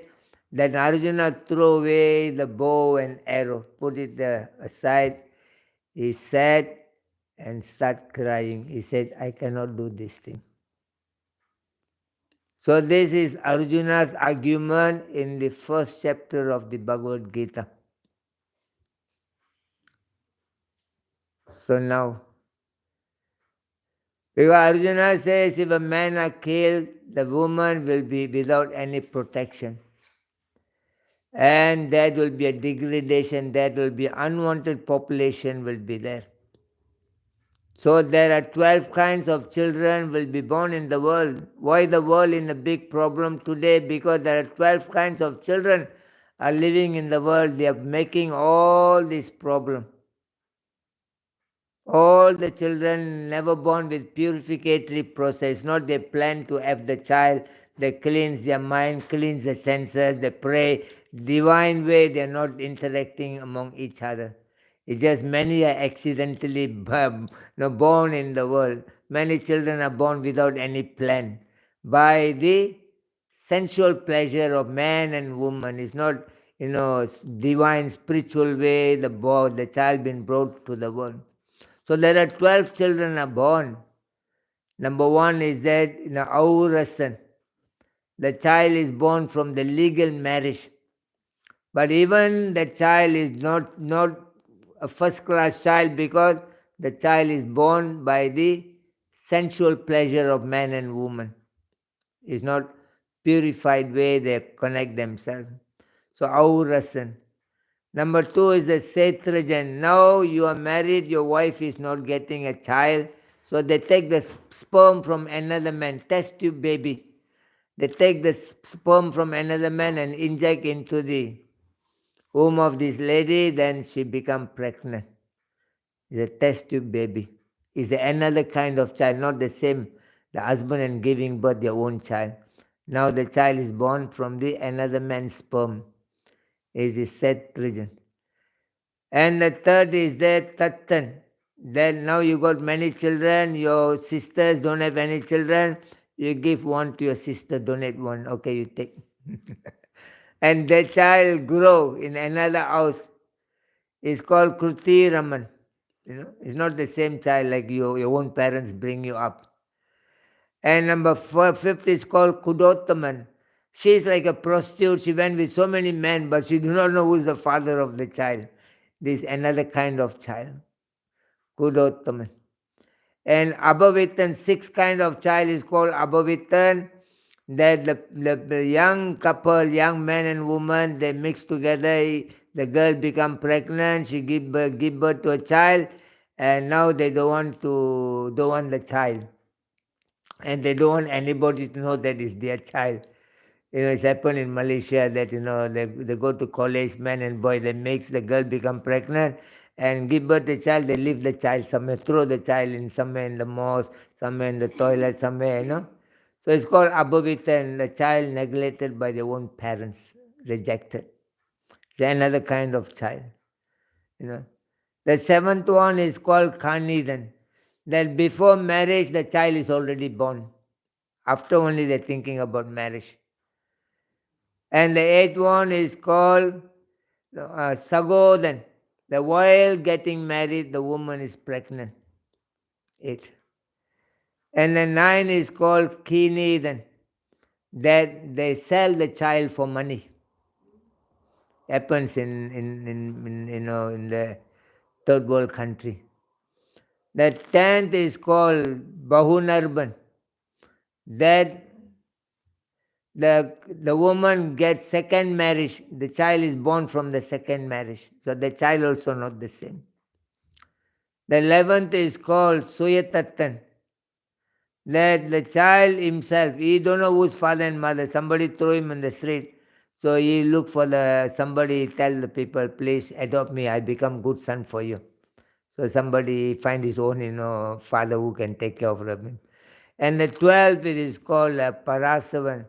that Arjuna threw away the bow and arrow, put it aside. He said, and start crying. He said, I cannot do this thing. So this is Arjuna's argument in the first chapter of the Bhagavad Gita. So now, because Arjuna says if a man are killed, the woman will be without any protection. And that will be a degradation, that will be unwanted population will be there. So there are 12 kinds of children will be born in the world. Why the world in a big problem today? Because there are 12 kinds of children are living in the world. They are making all this problem. All the children never born with purificatory process. Not they plan to have the child. They cleanse their mind, cleanse the senses, they pray. Divine way they are not interacting among each other. It's just many are accidentally born in the world. Many children are born without any plan. By the sensual pleasure of man and woman. It's not, divine spiritual way the child been brought to the world. So there are 12 children are born. Number one is that Aurasan. The child is born from the legal marriage. But even the child is not a first-class child because the child is born by the sensual pleasure of man and woman. It's not purified way they connect themselves. So Aurasan. Number two is the Setrajan. Now you are married, your wife is not getting a child, so they take the sperm from another man, test tube baby. They take the sperm from another man and inject into the womb of this lady, then she becomes pregnant. It's a test tube baby. It's another kind of child, not the same, the husband and giving birth their own child. Now the child is born from the another man's sperm. Is the Setrajan. And the third is the Tattan. Then now you got many children, your sisters don't have any children, you give one to your sister, donate one, okay, you take. And the child grow in another house. It's called Kruti Raman. It's not the same child like your own parents bring you up. And number fifth is called Kudottaman. She is like a prostitute. She went with so many men, but she do not know who is the father of the child. This is another kind of child. Kudottaman. And Abhavitan, sixth kind of child is called Abhavitan. That the young couple, young man and woman, they mix together. The girl become pregnant. She give birth to a child, and now they don't want the child, and they don't want anybody to know that it's their child. It's happened in Malaysia that they go to college, man and boy, they makes the girl become pregnant and give birth to the child. They leave the child somewhere, throw the child in somewhere in the mosque, somewhere in the toilet, somewhere. So it's called Abhavita, the child neglected by their own parents, rejected. It's another kind of child. The seventh one is called Kanidan. That before marriage, the child is already born. After only they're thinking about marriage. And the eighth one is called Sagodan. The while getting married, the woman is pregnant. 8. And the 9 is called Kinidan, that they sell the child for money. Happens in the third world country. The 10th is called Bahunarban, that the woman gets second marriage, the child is born from the second marriage. So the child also not the same. The 11th is called Suyatatan, that the child himself, he don't know who's father and mother, somebody throw him in the street. So he look for somebody tell the people, please adopt me, I become good son for you. So somebody find his own, father who can take care of him. And the 12th, it is called Parasavan.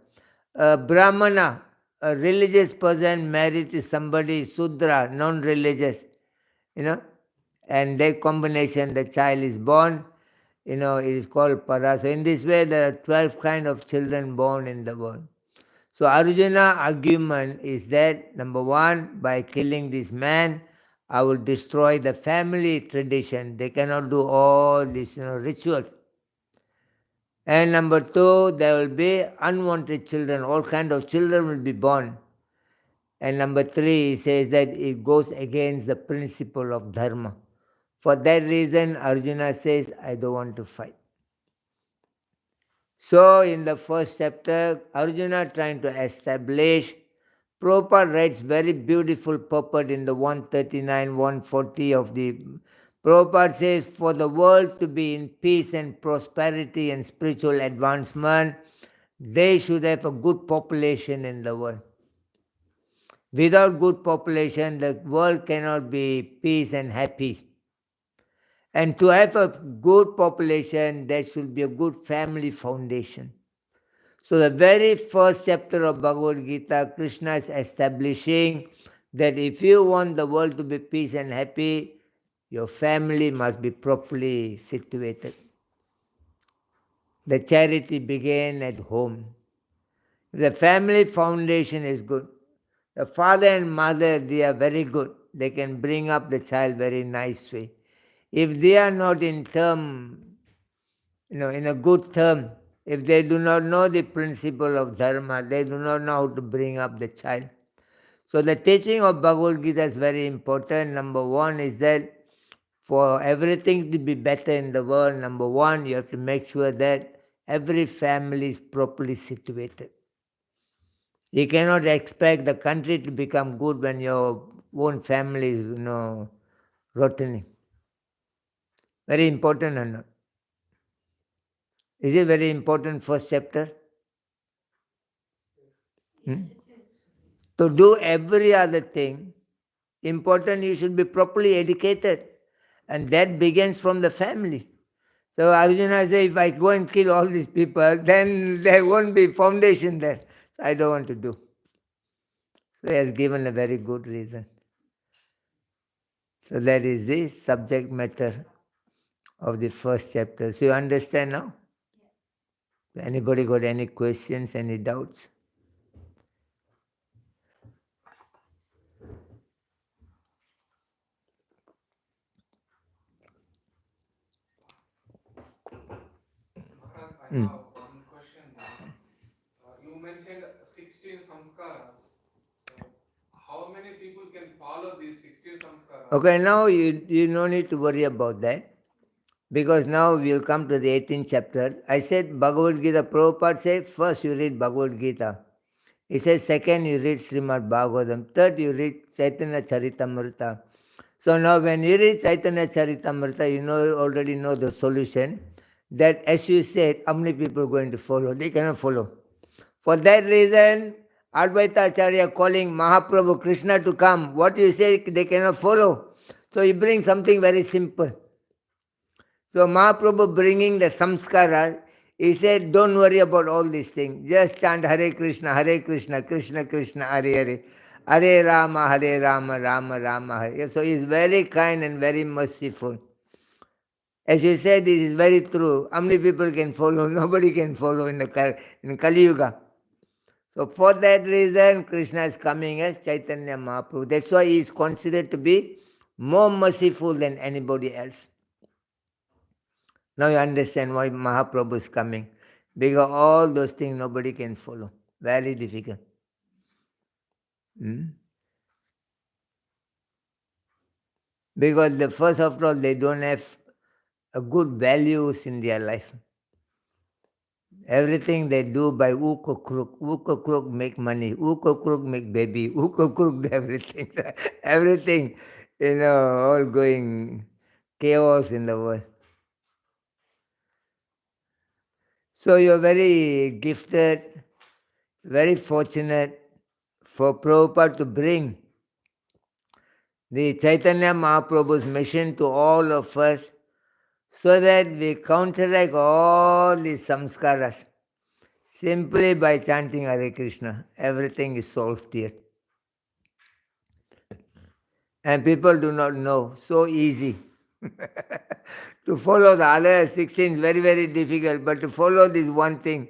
A Brahmana, a religious person married to somebody Sudra, non-religious, and that combination, the child is born, it is called Para. So in this way, there are 12 kind of children born in the world. So Arjuna argument is that, number one, by killing this man, I will destroy the family tradition. They cannot do all these rituals. And number two, there will be unwanted children. All kind of children will be born. And number three, he says that it goes against the principle of dharma. For that reason, Arjuna says, I don't want to fight. So in the first chapter, Arjuna trying to establish, Prabhupada writes very beautiful purport in the 139, 140 of the... Prabhupada says, for the world to be in peace and prosperity and spiritual advancement, they should have a good population in the world. Without good population, the world cannot be peace and happy. And to have a good population, there should be a good family foundation. So the very first chapter of Bhagavad Gita, Krishna is establishing that if you want the world to be peace and happy, your family must be properly situated. The charity began at home. The family foundation is good. The father and mother, they are very good. They can bring up the child very nice way. If they are not in a good term, if they do not know the principle of dharma, they do not know how to bring up the child. So the teaching of Bhagavad Gita is very important. Number one is that for everything to be better in the world, number one, you have to make sure that every family is properly situated. You cannot expect the country to become good when your own family is, rotting. Very important or not? Is it very important first chapter? To do every other thing, important you should be properly educated. And that begins from the family. So Arjuna says, if I go and kill all these people, then there won't be foundation there. So I don't want to do. So he has given a very good reason. So that is the subject matter of the first chapter. So you understand now? Anybody got any questions, any doubts? I have one question. You mentioned 16 samskaras. So how many people can follow these 16 samskaras? Okay, now you no need to worry about that. Because now we will come to the 18th chapter. I said Bhagavad Gita, Prabhupada said, first you read Bhagavad Gita. He says, second you read Srimad Bhagavatam. Third you read Chaitanya Charitamrita. So now when you read Chaitanya Charitamrita, you already know the solution. That as you said, how many people are going to follow? They cannot follow. For that reason, Advaita Acharya calling Mahaprabhu Krishna to come. What you say, they cannot follow. So he brings something very simple. So Mahaprabhu bringing the samskara, he said, don't worry about all these things. Just chant Hare Krishna, Krishna Krishna, Hare Hare. Hare Rama, Rama Rama, Hare. So he is very kind and very merciful. As you said, this is very true. How many people can follow? Nobody can follow in Kali Yuga. So for that reason, Krishna is coming as Chaitanya Mahaprabhu. That's why he is considered to be more merciful than anybody else. Now you understand why Mahaprabhu is coming. Because all those things nobody can follow. Very difficult. Because the first of all, they don't have a good values in their life. Everything they do by hook or crook make money, hook or crook make baby, hook or crook everything. Everything, all going chaos in the world. So you're very gifted, very fortunate for Prabhupada to bring the Chaitanya Mahaprabhu's mission to all of us so that we counteract all these samskaras. Simply by chanting Hare Krishna, everything is solved here. And people do not know, so easy. To follow the other 16 is very, very difficult, but to follow this one thing,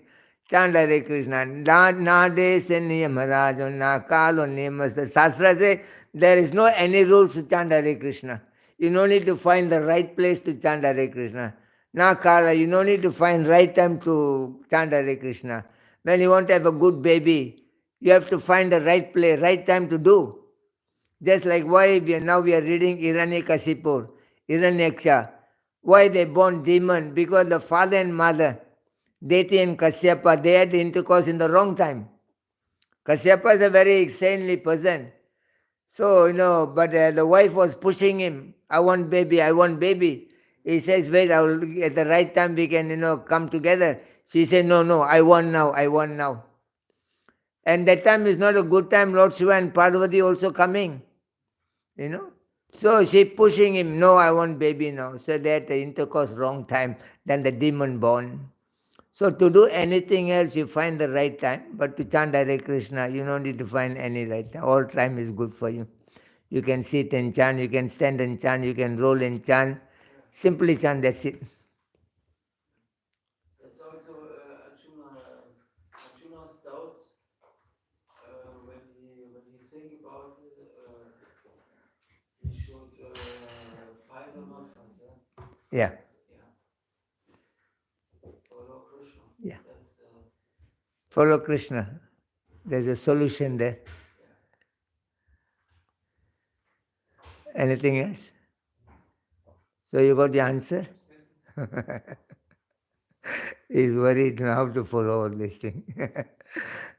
chant Hare Krishna. Na desa niyama rajo, na kalo niyamas. The Shastra says there is no any rules to chant Hare Krishna. You don't need to find the right place to chant Hare Krishna. Na kala, you don't need to find right time to chant Hare Krishna. When you want to have a good baby, you have to find the right place, right time to do. Just like why now we are reading Hiranyakashipu, Hiranyaksha. Why they born demon? Because the father and mother, Deti and Kashyapa, they had intercourse in the wrong time. Kashyapa is a very sanely person. So, but the wife was pushing him, I want baby, I want baby. He says, wait, at the right time we can, come together. She said, no, I want now. And that time is not a good time, Lord Shiva and Parvati also coming. So she pushing him, no, I want baby now. So that the intercourse wrong time, then the demon born. So to do anything else, you find the right time. But to chant Hare Krishna, you don't need to find any right time. All time is good for you. You can sit and chant, you can stand and chant, you can roll and chant. Simply chant, that's it. That's also Arjuna's doubts when he think about he should find or not find. Yeah. Follow Krishna. Yeah. That's Follow Krishna. There's a solution there. Anything else? So you got the answer? He's worried how to follow all these things.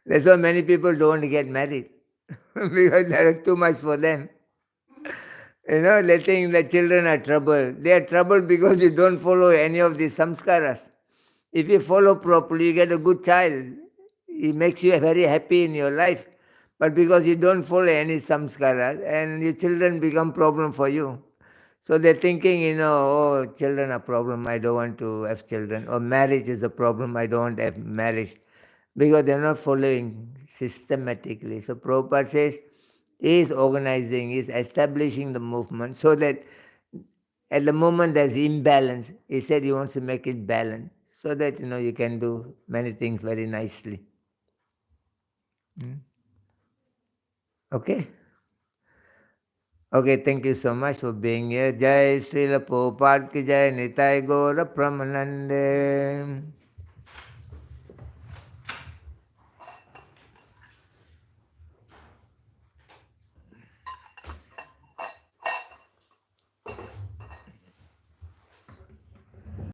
That's why many people don't want to get married. Because there are too much for them. They think the children are trouble. They are trouble because you don't follow any of these samskaras. If you follow properly, you get a good child. It makes you very happy in your life. But because you don't follow any samskaras, and your children become problem for you. So they're thinking, oh, children are problem, I don't want to have children. Or marriage is a problem, I don't want to have marriage. Because they're not following systematically. So Prabhupada says, he is organizing, he is establishing the movement so that at the moment there's imbalance. He said he wants to make it balanced so that, you can do many things very nicely. Okay? Okay, thank you so much for being here. Jai Srila Prabhupada ki Jai, Nitai Gaura Pramanande.